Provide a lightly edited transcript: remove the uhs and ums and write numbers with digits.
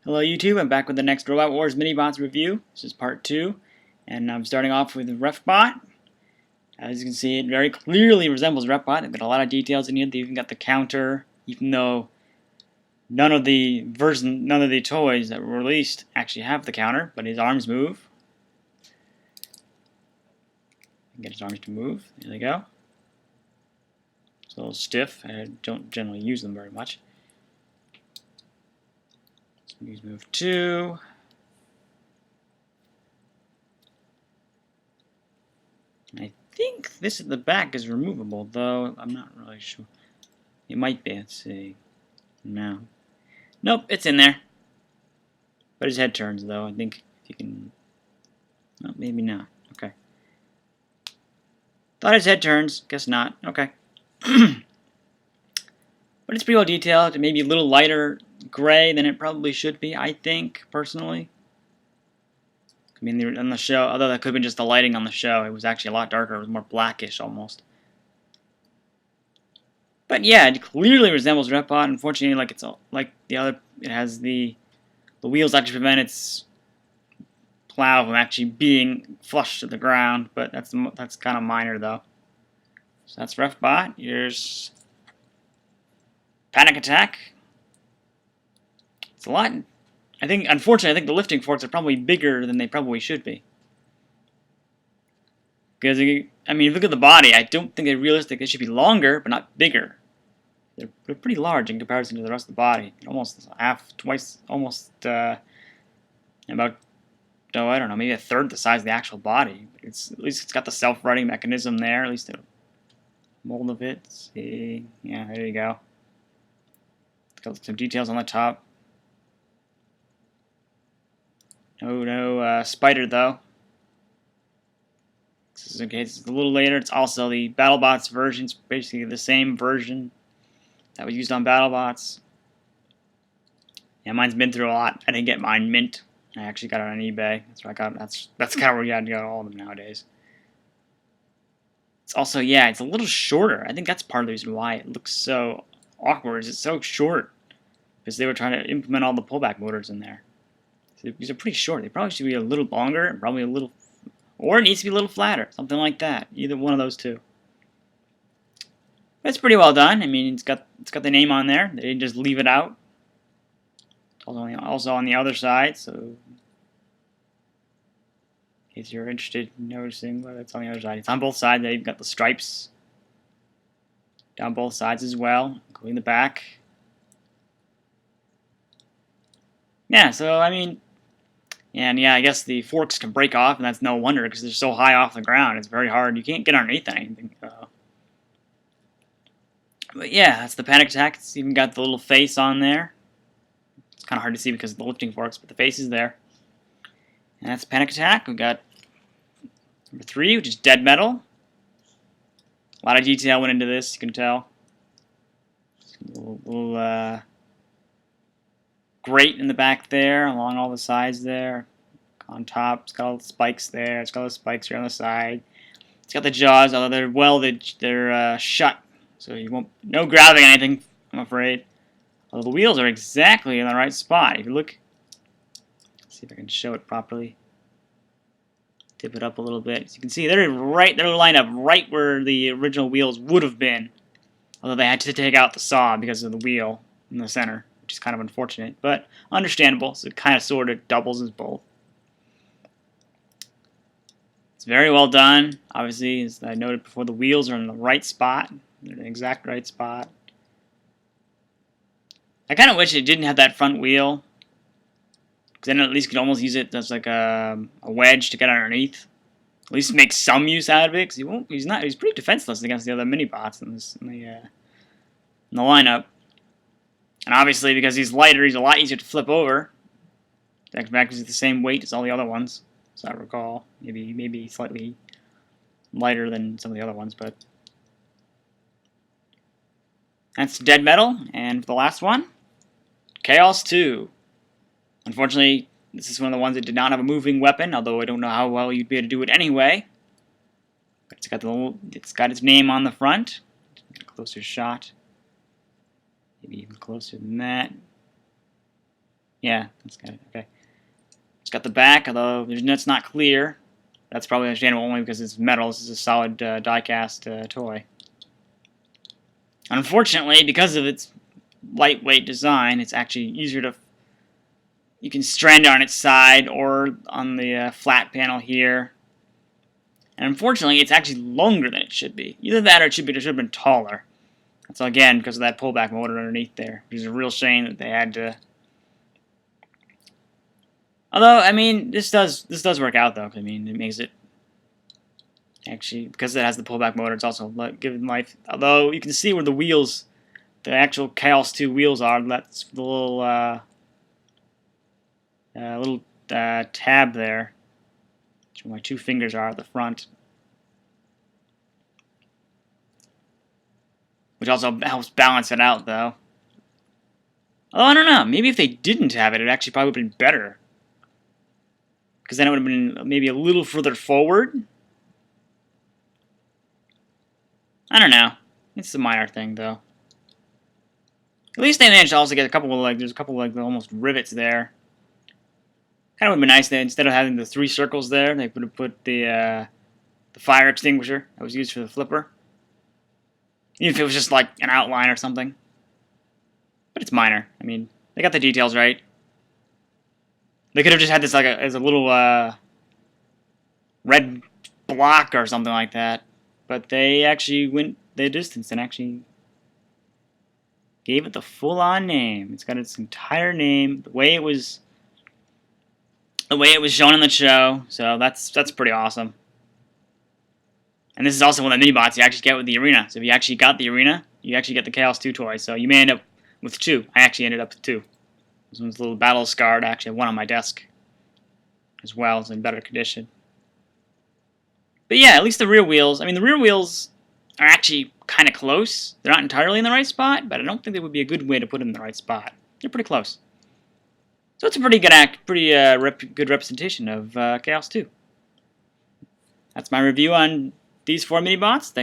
Hello YouTube, I'm back with the next Robot Wars Minibots review. This is part 2, and I'm starting off with Refbot. As you can see, it very clearly resembles Refbot. They've got a lot of details in here. They even got the counter, even though none of the toys that were released actually have the counter, but his arms move. Get his arms to move. There they go. It's a little stiff. I don't generally use them very much. Use move 2. I think this at the back is removable, though I'm not really sure. It might be. Let's see. No. Nope, it's in there. But his head turns, though. I think if you can... No, maybe not. Okay. Thought his head turns. Guess not. Okay. But it's pretty well detailed. It may be a little lighter gray than it probably should be, I think, personally. I mean, on the show, although that could have been just the lighting on the show, it was actually a lot darker. It was more blackish almost. But yeah, it clearly resembles Refbot. Unfortunately, like the other, it has the wheels actually prevent its plow from actually being flush to the ground. But that's kind of minor though. So that's Refbot. Here's Panic Attack. It's a lot. Unfortunately, I think the lifting forks are probably bigger than they probably should be. Because, I mean, look at the body. I don't think they're realistic. They should be longer, but not bigger. They're pretty large in comparison to the rest of the body. Almost about, oh, I don't know, maybe a third the size of the actual body. At least it's got the self-righting mechanism there. At least a mold of it. Let's see. Yeah, there you go. It's got some details on the top. No spider though. This is okay. It's a little later. It's also the BattleBots version. It's basically the same version that was used on BattleBots. Yeah, mine's been through a lot. I didn't get mine mint. I actually got it on eBay. That's where I got. That's kind of where you got to get all of them nowadays. It's also, yeah, it's a little shorter. I think that's part of the reason why it looks so awkward. It's so short because they were trying to implement all the pullback motors in there. These are pretty short. They probably should be a little longer, and probably a little, or it needs to be a little flatter, something like that. Either one of those two. But it's pretty well done. I mean, it's got the name on there. They didn't just leave it out. Also on the other side, so in case you're interested in noticing what it's on the other side, it's on both sides. They've got the stripes down both sides as well, including the back. Yeah, so I mean. And yeah, I guess the forks can break off, and that's no wonder because they're so high off the ground. It's very hard. You can't get underneath anything. But yeah, that's the Panic Attack. It's even got the little face on there. It's kind of hard to see because of the lifting forks, but the face is there. And that's Panic Attack. We've got number 3, which is Dead Metal. A lot of detail went into this, you can tell. Little grate in the back there, along all the sides there. On top, it's got all the spikes there. It's got all the spikes here on the side. It's got the jaws, although they're welded, they're shut, so you won't, no grabbing anything, I'm afraid. Although the wheels are exactly in the right spot. If you look, let's see if I can show it properly. Tip it up a little bit. As you can see, they're lined up right where the original wheels would have been. Although they had to take out the saw because of the wheel in the center, which is kind of unfortunate, but understandable. So it kind of sort of doubles as both. It's very well done. Obviously, as I noted before, the wheels are in the right spot. They're in the exact right spot. I kind of wish it didn't have that front wheel, because then at least you could almost use it as like a wedge to get underneath. At least make some use out of it, because he's pretty defenseless against the other Minibots in the lineup. And obviously, because he's lighter, he's a lot easier to flip over. In fact, he's the same weight as all the other ones, as I recall. Maybe slightly lighter than some of the other ones, but that's Dead Metal. And for the last one, Chaos 2. Unfortunately, this is one of the ones that did not have a moving weapon, although I don't know how well you'd be able to do it anyway. But it's got its name on the front. Get a closer shot. Maybe even closer than that. Yeah, that's good. Okay. It's got the back, although it's not clear. That's probably understandable only because it's metal. This is a solid die-cast toy. Unfortunately, because of its lightweight design, it's actually easier to... You can strand it on its side or on the flat panel here. And unfortunately, it's actually longer than it should be. Either that or it should have been taller. That's again because of that pullback motor underneath there. Which is a real shame that they had to... Although, I mean, this does work out though. I mean, it makes it actually, because it has the pullback motor, it's also given life. Although you can see where the wheels, the actual Chaos 2 wheels are. That's the little tab there. That's where my 2 fingers are at the front. Which also helps balance it out, though. Although, I don't know. Maybe if they didn't have it, it actually probably would have been better. Because then it would have been maybe a little further forward. I don't know. It's a minor thing, though. At least they managed to also get a couple of, like, there's a couple of, like, almost rivets there. Kind of would have been nice that instead of having the 3 circles there, they would have put the fire extinguisher that was used for the flipper. Even if it was just, like, an outline or something. But it's minor. I mean, they got the details right. They could have just had this, like, as a little, red block or something like that. But they actually went the distance and actually gave it the full-on name. It's got its entire name, the way it was shown in the show. So that's pretty awesome. And this is also one of the Minibots you actually get with the arena. So if you actually got the arena, you actually get the Chaos 2 toy. So you may end up with 2. I actually ended up with 2. This one's a little battle scarred. I actually have one on my desk as well. It's in better condition. But yeah, at least the rear wheels. I mean, the rear wheels are actually kind of close. They're not entirely in the right spot, but I don't think they would be a good way to put them in the right spot. They're pretty close. So it's a pretty good good representation of Chaos 2. That's my review on these 4 Minibots.